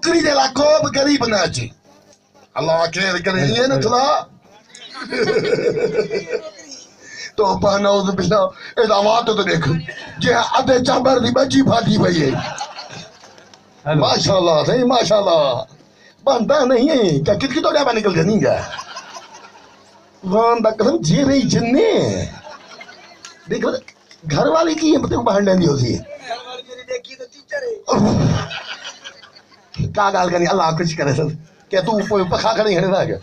नौकरी जे लाइ को बि ग़रीब न अचे अलाह केर करे ईअं न थला तो नौज़ बिल्ला एॾा वात तो देख जे अधे चांबर दी बची फाटी पई है माशाल्लाह सही माशाल्लाह बंदा नहीं है क्या कितनी तो डबा निकल जानी है वान दा कसम जी रही जिन्ने देख घर वाली की है मतलब बाहर लेनी होती है घर वाली मेरी देखी तो टीचर है का गाल करनी अल्लाह कुछ करे सर क्या तू कोई पखा खड़ी है ना क्या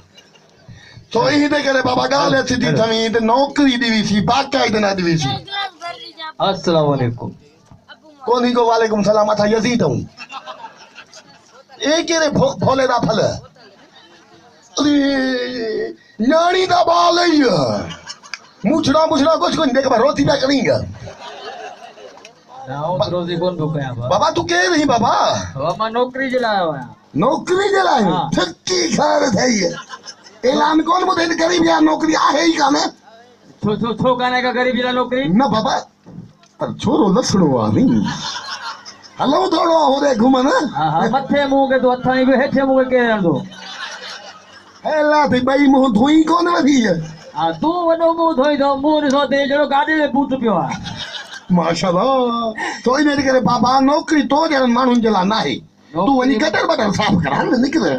तो यही दे करे बाबा गाल है सीधी थमी ते नौकरी दी सी बाकायदा ना दी सी अस्सलाम वालेकुम कौन ही को वालेकुम सलाम था यजीद हूं एक रे भोले दा फल अरे न्याणी दा बाल है मुछड़ा मुछड़ा कुछ देख बा रोटी पे करेंगे ना रोजी कौन भूखया बाबा तू के नहीं बाबा बाबा नौकरी जलाया हुआ नौकरी जलाए थकी खार थई है ऐलान कौन बोले गरीब या नौकरी आहे ही काने छो काने का गरीब जला नौकरी ना बाबा पर छोरो लसड़ो आ नहीं हलो थोड़ो हो रे घुमन हां मथे मुंह के तो हथा नहीं हेठे मुंह के दो हेला ते बई मुंह धोई कौन वधी है हां तू वडो मुंह धोई दो मुंह सो दे जड़ो गाड़ी में बूट पियो आ माशाल्लाह तो इन करे बाबा नौकरी तो जन मानू जला नाही तू वनी गटर बटर साफ करा निकले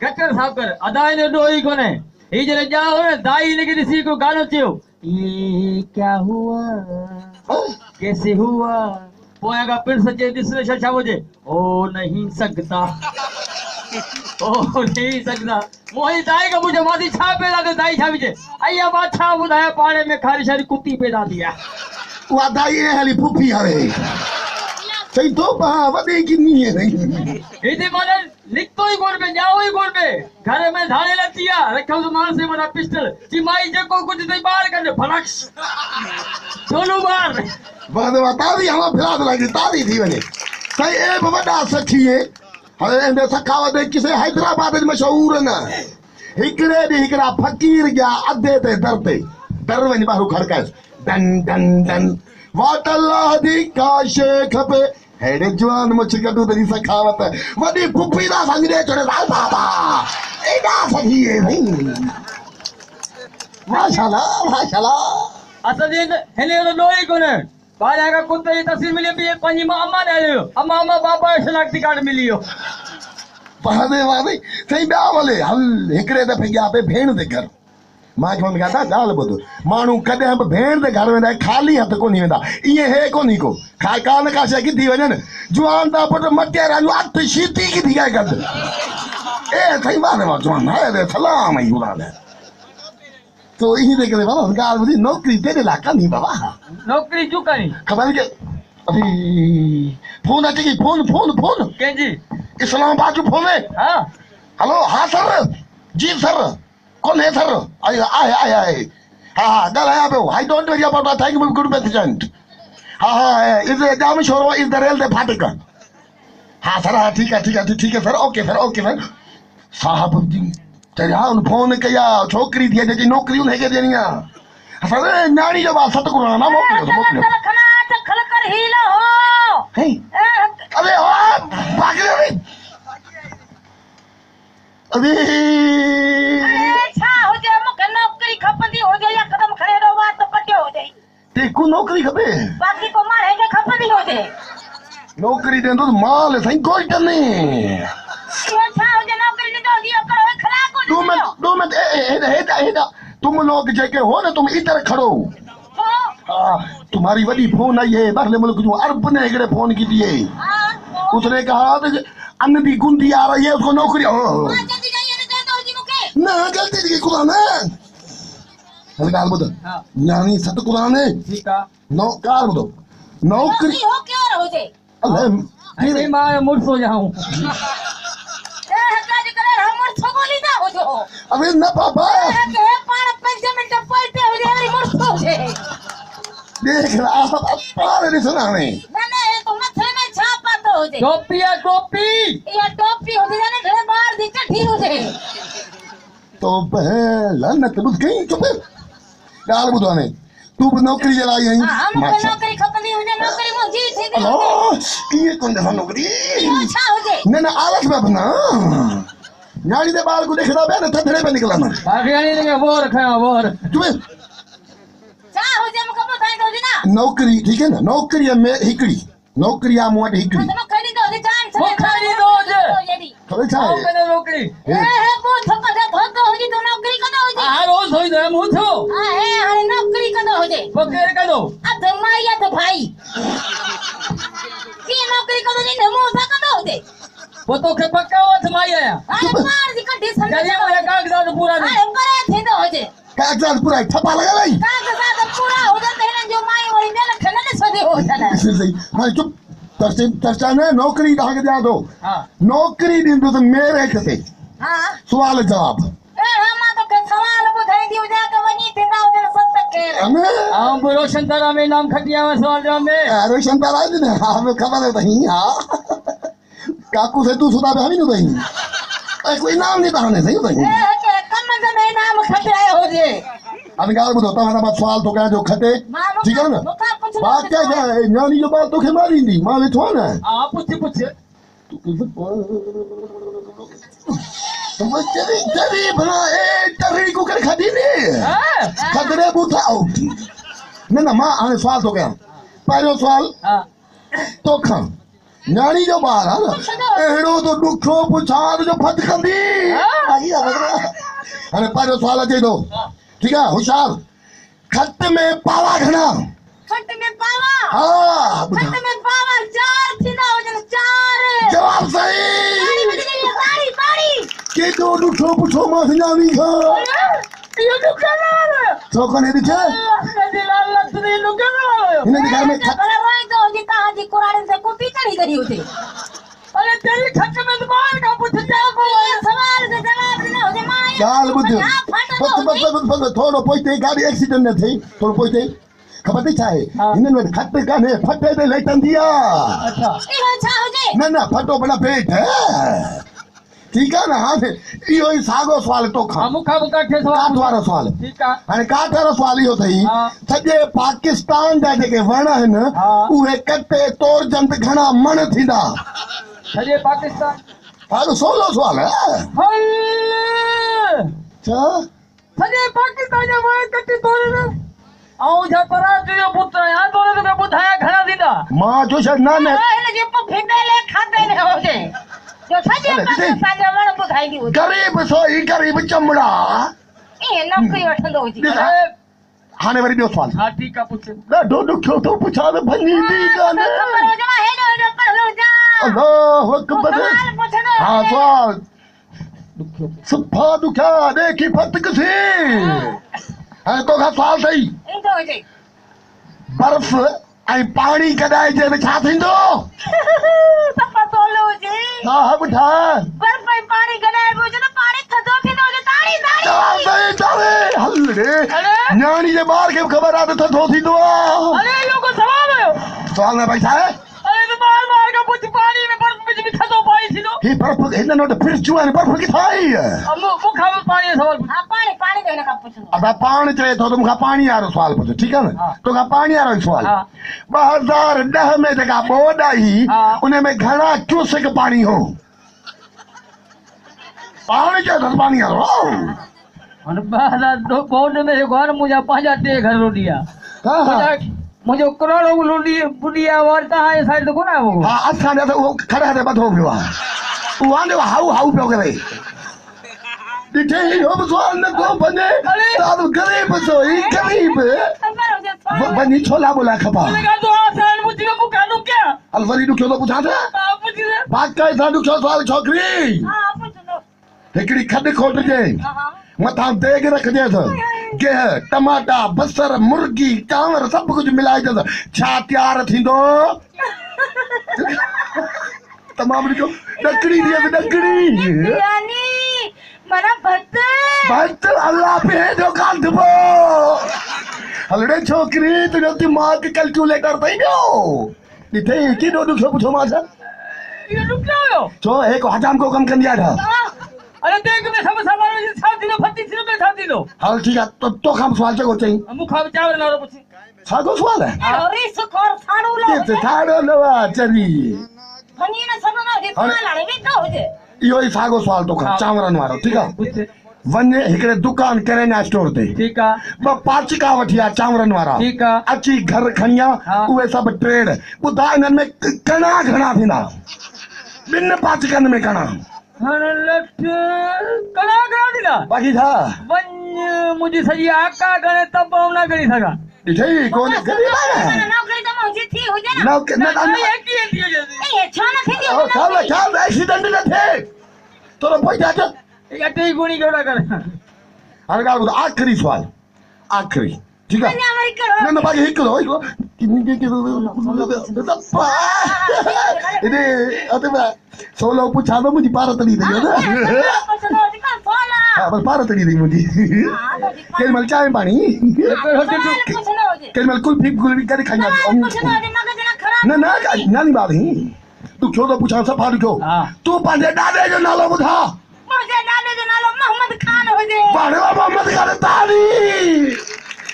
गटर साफ कर अदाई ने डोई कोने ही जरे जाओ ने दाई ने किसी को गानो थियो ये क्या हुआ कैसे हुआ पोएगा फिर सच्चे दिसने शशा मुझे ओ नहीं सकता ओ नहीं सकता मोही दाई का मुझे मासी छा पैदा दे दाई छा विचे आया बाछा बुधाया पानी में खारी सारी कुत्ती पैदा दिया वो दाई है हली फूफी हवे सही तो बा वदे की नहीं है नहीं इधे माने लिखतो ही गोल पे जाओ ही गोल पे घर में धाने लतिया रखो तो मान से मना पिस्टल जी माई जे को कुछ नहीं बाहर कर फड़क दोनों बार बाद तारी हम फिरा लगी तारी थी वने सही ए बड़ा सखी है हरे इंदे सखावत किसे हैदराबाद में मशहूर ना हिकड़े दी हिकड़ा फकीर गया अधे ते दर वनी बाहर खड़का डन डन डन वाट अल्लाह दी काशे खपे हेडे जवान मुझ कदू तेरी सखावत वडी फुफी दा संग दे चढ़े लाल बाबा एडा सही है भाई माशाल्लाह माशाल्लाह असल दिन हेले तो लोई कोने बाहर का कुत्ते की तस्वीर मिली भी पंजी मां अम्मा ने लियो अम्मा अम्मा बाबा शनाख्ती कार्ड मिलियो पहले वाले सही बया वाले हल हिकड़े दफे गया पे भेण दे घर मां के मम्मी कहता गाल बुध मानू कदे हम भेण दे घर में खाली हथ कोनी वेंदा ये है कोनी को खा कान का से की थी वजन जवान दा पुट मटे राजू अत शीती की थी गद ए सही बात है जवान है रे सलाम ही उड़ा दे तो यही देख ले बाबा गाल बुधी नौकरी तेरे ला नहीं बाबा नौकरी क्यों करी खबर के अभी फोन आते की फोन फोन फोन के जी इस्लामाबाद जो फोन है हां हेलो हां सर जी सर कौन है सर आए हाँ गल है पे I don't worry about thank you good president हाँ इज एग्जाम शोर इज द रेल दे फाटक हाँ सर हाँ ठीक है सर ओके सर साहब जी तेरा उन फोन कया छोकरी थी जेकी नौकरी उन है देनी है सर न्याणी जो बात सतगुरु ना मोकलियो खल कर हीलो हो हे अबे भाग रे अबे छा हो जे मके नौकरी खपंदी हो जे या कदम खड़े रो बात तो कटियो हो जाई ते को नौकरी खपे बाकी को मार है के खपंदी हो जे नौकरी दे तो माल सही कोई टने ये छा हो जे नौकरी दे तो दियो करो खला को दो मिनट हेदा तुम लोग जेके हो ना तुम इधर खड़ो तुम्हारी बड़ी फोन आई है बाहरले मुल्क जो अरब ने एकड़े फोन की दिए उसने कहा अन्न दी गुंदी आ रही है उसको नौकरी जल्दी जाइए ना जाता हो जी मुके ना जल्दी दी कुरान है हल गाल बुद यानी सत कुरान है ठीक है नो कार बुद नौकरी हो क्यों हो जे अल्लाह अरे मां मुड़ सो जाऊं ए हका जे करे हमर छगोली ना हो जो अबे ना बाबा के 5 मिनट पलटे हो जे हमारी मुड़ सो जे देख आप पार नहीं सुना नहीं ना ये तो मथे में छापा तो हो जे टोपी है टोपी ये टोपी हो जे ना घरे बाहर दी चढ़ी हो जे तो लानत बुद कहीं चुप गाल बुदवाने तू नौकरी जलाई है हम नौकरी खपंदी हो जे नौकरी मुझी थी थींदी लो हुजे ये कौन दे नौकरी इहो छा हुजे न आलस में बना न्याणी दे बाल को देखदा बे न थथड़े पे निकला न बाकी ने वो रखा वो तुम्हें छा हुजे मूंखे ॿुधाईंदो हुजे न नौकरी ठीक है ना नौकरी में हिकड़ी नौकरी आ मूं वटि हिकड़ी त मूंखे ॾींदो हुजे जान मूंखे ॾींदो हुजे। खबर छा आओ है कने नौकरी ए पोइ थक जा थक हुजे तो नौकरी कंदो हुजे आ रोज होई दे मु थो हे हाणे नौकरी कंदो हुजे वो केर कदो अध माई अध भाई की नौकरी कंदो हुजे नमो सा कंदो हुजे वो तो के पक्का वथ माई आया हाणे मार जी कढी समझ जल्दी मेरा कागजात पूरा दे हाणे करे थींदो हुजे कागजात पूरा ठप्पा लगा लाई कागजात पूरा हुजनि त हिननि जो माई वरी न लख न ॾिसंदी हुजनि सही हां चुप तरचा ने नौकरी ढाके दिया दो हां नौकरी दींदो तो मेरे कते हा सवाल जवाब ए मां तोखे सवाल ॿुधाईंदी हुजां त वञी थींदा हुजनि सत केर हमें हम रोशन तारा में नाम खटिया में सवाल जवाब में रोशन तारा दिन हमें खबर है नहीं हां काकू से तू सुधा भी नहीं नहीं कोई नाम नहीं ताने सही नहीं ए के कम में नाम खटायो हुजे अन गाल बुधो तव्हां मां सवाल तो कया जो खटे ठीक है ना बात क्या है न्याणी जो बात तोखे मारींदी मां वेठो ना आ पूछ तो बस चली भला ए टरी को कर खादी ने हां खतरे बूठा न मां हाणे सवाल तो कया पहिरियों सवाल हां तो खां न्याणी जो बार है ना एड़ो तो दुखो पुछार जो फट कंदी हाणे पहिरियों सवाल अचे थो ठीक है होशियार खत में पावा घणा खट में पावा हाँ खट में पावा चार थींदा हुजनि चार जवाब सही ताड़ी ताड़ी के तो दुखो पुछो मां न्याणी खा यो दुकान तो कने दिखे कदी लाल लतरी दुकान हिन घर में खत पर रोई तो जी ताजी कुराड़न से कुपी चढ़ी करी हुजे अरे तेरी खट में दुकान का पूछ जा को सवाल के जवाब न हुजे मां गाल बुध बस थोड़ो पोइते गाड़ी एक्सीडेंट न थई थोड़ो पोइते खबर थी छा है हिनन वटि खत काने फटे ते लेटंदी आ अच्छा इहो छा हुजे न फटो बड़ा पेट है ठीक है ना हाँ इहो ही सागो सवाल तो खा मुखा काठे काठ सवाल वारो सवाल ठीक है हाणे काठ वारो सवाल इहो अथई हाँ। सॼे पाकिस्तान जा जेके वण आहिनि हाँ। उहे कटे तोड़जनि त घणा मण थींदा सजे पाकिस्तान ॾाढो सवलो सवाल है हल छा सजे पाकिस्तान जो वण कटी तोड़े आऊं जा कराची जो पुत्र या तोड़े तो बुधाया घणा दीदा मां जो छा न न हिन जे पोइ फिडेले खाधे न हुजे जो सॼे पाकिस्तान जो वण ॿुधाईंदी हुजे गरीब सोई गरीब चमड़ा ईअं नौकरी वठंदो हुजे हाणे वरी ॿियो सवाल हां ठीक है पूछ ॾाढो ॾुखियो थो पुछां त भञींदी कान्हे ख़बर हुजे मां हेॾो हेॾो पढ़लो जा अल्लाहु अकबर सवाल पुछंदो हा सवाल सुफा दुखिया देखी फत किसी हाणे तोखां सवाल अथई ईंदो हुजे बर्फ ऐं पाणी कढाइजे त छा थींदो सफ़ा तोलो हुजे हा हा ॿुधा बर्फ ऐं पाणी गॾाइबो हुजे त पाणी थधो थींदो हुजे ताड़ी ताड़ी जवाब सही चवे हल रे न्याणी जे ॿार खे बि ख़बर आहे त थधो थींदो आहे अरे यो को सवाल है सवाल न भाई छा आहे अरे तो बार बार का पूछ पानी में बर्फ में भी थदो पानी थी लो ही बर्फ हिन वटि फिरचूं आहिनि बर्फ किथां आई अब मुखा में पानी जो सवाल हा पाणी पाणी जो हिन खां पुछंदो अदा पाण चए थो त मूंखां पाणी वारो सुवाल पुछ ठीकु आहे न हा। तोखां पाणी वारो ई सुवाल हा। 2010 में जेका ॿोॾ आई हा। उन में घणा क्यूसेक पाणी हो पाणी चए थो पाणी वारो और बाहर दो बोर्ड में जो घर मुझे 5 घर रो दिया हा हा मुझे करोड़ों लुंडी बुढ़िया वारता है साइड तो कोना वो हा असां ॾे त उहो खड़े हथे ॿधो पियो आहे उहो हाणे हाउ हाउ पियो करे ॾिठे इहो बि सुवाल नथो बने ॾाढो ग़रीब सो ही ग़रीब ख़बर हुजे सवाल वञी छोला ॿोला खपा लगा तो आसान मुझे को कानू क्या हल वरी ॾुखियो थो पुछां त आप मुझे बाक़ाइदा ॾुखियो सुवाल छोकिरी हा पुछंदो हिकिड़ी खॾ खोटिजे हा मथां देग रखिजेसि गिह टमाटा बसर मुर्गी चांवर सभु कुझु मिलाइजसि छा तयारु थींदो तमामु ॾुखियो ॾकड़ी ॾियसि ॾकड़ी बिरयानी माना भत भत अल्लाह पे जो कांधबो हल रे छोकिरी तुंहिंजो दिमाग़ कैलकुलेटर अथई ॿियो ॾिठे केॾो ॾुखियो पुछो मां छा ये रुक जाओ छो हिकु हजाम को कमु कंदी आहे छा अरे देख में सब सामान में छा दिनो फटी सिर में छा दिनो हल ठीकु आहे तो खां बि सुवाल चङो चई मुखा में चावल ना पूछ सागो सवाल है अरे सुखोर साड़ू लो के थाड़ो लवा चली हनी ना सनो ना जे लाणे में तो हो जे इहो ई सागो सवाल तो खा चांवरन वारो ठीक है पुछ वने हिकड़े दुकान किराना स्टोर ते ठीक है ब पाचिका वठिया चांवरन वारा ठीक है अची घर खणिया हाँ। उहे सब ट्रेड ॿुधा इन्हनि में कणा घणा थींदा ॿिनि पाचिकनि में कणा हर लट कड़ा कड़ा दिला बाक़ी छा वन मुझे सजी आका गणे तब ना करी सका ॾिठई कोन ग़रीब आहे नौकरी तो मुझे थी हो जे ना न ये की थी हो ए छो ना थी ओ छा छा एक्सीडेंट न थिए तोरो पैसा अच ये अटे गुणी केड़ा कर हाणे ॻाल्हि ॿुध आख़िरी सुवाल आख़िरी ठीक आहे अन्या मरी करो न बाक़ी हिकिड़ो किन्नी के इने अते सोलो पुछा तो मुझी पार तड़ी दई ना कुछ ना जी का सोला हां बस पार तड़ी दई मुझी के मल चाय पानी कुछ ना हो जे के मल कुल्फी करे खाइया कुछ ना जे मगज ना खराब ना ना नानी बात ही तू क्यों तो पूछा सफा क्यों हां तू पंजे डाले जो नालो बुधा मुझे नाले जो नालो मोहम्मद खान हो जे बाड़े मोहम्मद खान तारी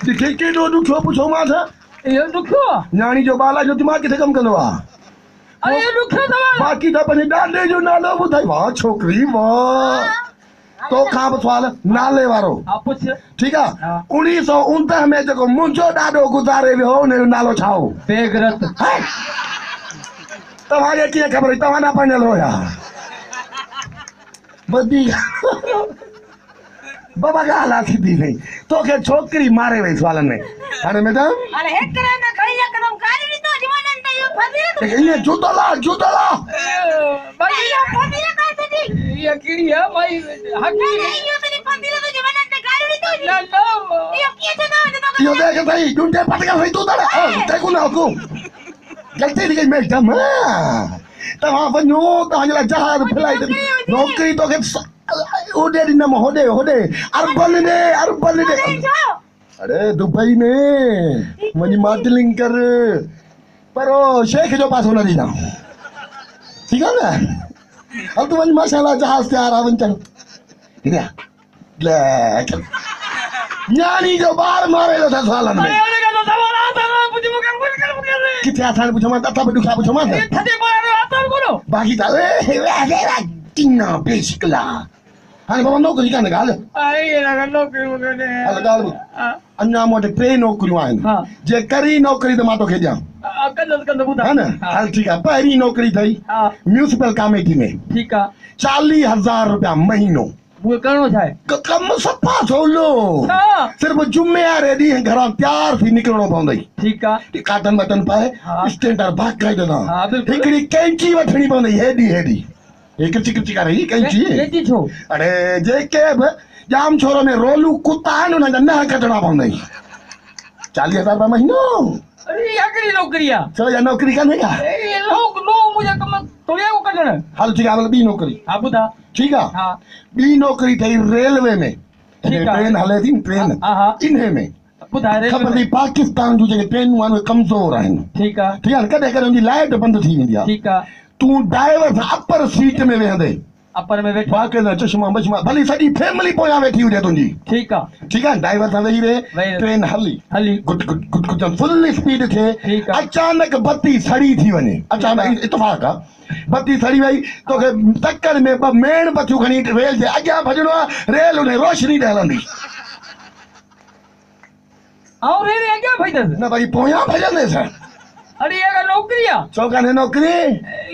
दिखे के दो क्यों पूछो मां था ये दुखो न्याणी जो बाला जो दिमाग किथे कम कंदो आ अरे ये दुखो सवाल बाकी तो पंजे डाले जो नालो बुधाई वाह छोकरी वाह तो खां सवाल नाले वारो आप पूछ ठीक है हाँ। 1969 में जो मुंजो डाडो गुजारे वियो उन जो नालो छाओ बेगरत तव्हांखे कीअं ख़बर तव्हां ना पढ़ियल हुया बदी बाबा ॻाल्हि आहे सिधी नहीं तोखे छोकिरी मारे वई सुवालनि में हाणे मैडम अरे हेकरे ना खड़ी एकदम कारी नी तो जीवन त यो फजील इहे जुदला भाई यो फजील का थी ये कीड़ी है भाई हकी नहीं यो तेरी फजील तो जीवन त कारी नी तो ना ना यो किए थे ना इहो देख भई ढूंढे पटका भई तू दड़ तेको ना हुकुम गलती थी गई मैडम तव्हां वञो तव्हांजे लाइ जहाज फ्लाइट नौकरी तोखे ओॾे ॾिनमि होॾे अरबन ॾे अरे दुबई में वञी मॉडलिंग कर पर वो शेख जो पासो न ॾींदा ठीकु आहे न हल तूं वञ माशाल्लाह जहाज तयारु आहे वञ चल ठीक आहे न्याणी जो ॿार मारे थो था सालनि में किथे असां पुछो मां तथा बि ॾुखिया पुछो मां बाक़ी त किना बेशिकला हाणे बाबा नौकरी कान्हे ॻाल्हि हल ॻाल्हि अञा मूं वटि 3 नौकरियूं आहिनि जे करी नौकरी त मां तोखे ॾियां है न हल ठीकु आहे पहिरीं नौकरी अथई म्यूनिसिपल कमेटी में ठीक है 40,000 रुपया महीनो वो करणो छा है कम सफ़ा थोलो सिर्फ़ जुमे वारे ॾींहुं घरां तयार थी निकिरणो पवंदई ठीक है काटन बटन पाए स्टैंडर्ड बाक़ाइदे हाँ, सां बिल्कुल। हिकिड़ी कैंची वठणी पवंदई हेॾी किची करे कैंची ये छो अरे जेके बि जाम छोरो में रोलू कुत्ता आहिनि उन्हनि जा नह कटणा पवंदई 40,000 रुपया महीनो अरे ये कड़ी नौकरी है छो या नौकरी कान्हे का ये लोग मुझे कम तोड़िया को कटण हल ठीकु आहे ॿी नौकरी आप बुधा ठीकु आहे हाँ ॿी नौकरी अथई रेलवे में ठीकु आहे। ट्रेन हले थी न ट्रेन हाँ, हाँ। इन्हे में बुधा रे ख़बर अथई पाकिस्तान जूं जेके ट्रेनूं आहिनि उहे कमज़ोर आहिनि ठीक है ठीकु आहे न कॾहिं कॾहिं हुनजी लाइट बंदि थी वेंदी आहे ठीक है तूं ड्राइवर सां अपर सीट में वेहंदे अपर में बैठो बाक़ाइदा चश्मा बशमा भली सॼी फैमिली पोयां वेठी हुजे तुंहिंजी ठीक है ठीकु आहे ड्राइवर सां वेही रहे वेही रहे। ट्रेन हली हली गुट गुट गुट गुट फुल स्पीड थिए ठीकु आहे। अचानक बत्ती सड़ी थी वञे अचानक इतफाक़ आहे बत्ती सड़ी वई तोखे टक्कर में ॿ मेण बतियूं खणी रेल जे अॻियां भॼणो आहे रेल उन रोशनी ॾे हलंदी और रे क्या भाई दस न भई पोयां भॼंदे सर अरे ये नौकरी है छो कान्हे नौकरी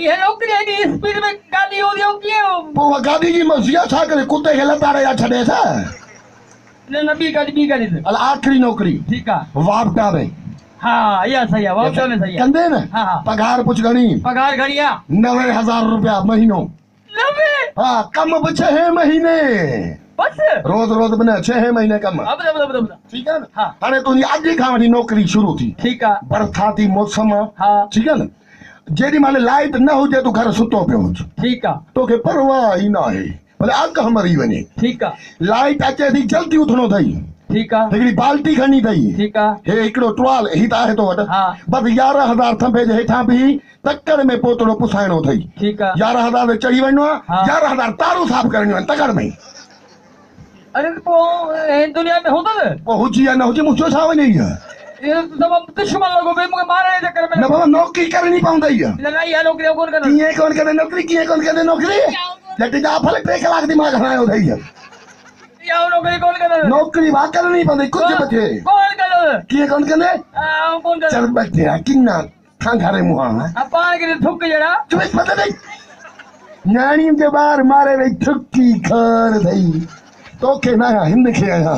ये नौकरी है नी स्पीड में गाड़ी हो दियो किए पोइ उहा गाॾी जी मर्ज़ी आहे छा करे कुते खे लताड़े या छॾे छा ने नबी गाड़ी हल आख़िरी नौकरी ठीक है वापटा में हाँ ये सही है वो तो में सही है कंदे न हाँ, हाँ। पगार पुछ घणी पगार घड़िया 90,000 रुपया महीनो 90 हाँ कम बि 6 महीने बस रोज रोज बने 6 महीने कम अब ठीक है न हाँ। हाणे तुंहिंजी अॼु खां वठी नौकरी शुरू थी ठीक है बरसाती मौसम आहे हाँ ठीक है न जेॾी महिल लाइट न हुजे तूं घर सुतो पियो हुज ठीक है तोखे परवाह ई न आहे भले अघ मरी वञे ठीक है लाइट अचे थी जल्दी उथणो अथई ठीक है हिकिड़ी बाल्टी खणी अथई ठीक है हे हिकिड़ो टुवाल ही त आहे तो वटि हाँ। बसि 11,000 थंभे जे हेठां बि तकड़ में पोतड़ो पुसाइणो अथई ठीक है 11,000 ते चढ़ी वञणो आहे हाँ। 11,000 तारूं साफ़ करणियूं आहिनि तकड़ में अरे तो दुनिया में होता है पोइ हुजी या न हुजे मूंखे छा वञे इहा ये सब दुश्मन लोगों पे मुझे मारने के चक्कर में न बाबा नौकरी करनी पवंदी है लड़ाई है नौकरी कौन करे किए कौन करे नौकरी किए कौन करे नौकरी जट जा फल 3 कलाक दिमाग हलायो थई है या नौकरी कौन करे नौकरी वा करनी पवंदी कुछ बचे कौन करे किए कौन करे कौन करे चल बैठे किन्ना खांगारे मुहा पान के थुक जड़ा तुम्हें पता नहीं न्याणी के बाहर मारे वे थुक्की खार थई तो के ना हिंद खे आया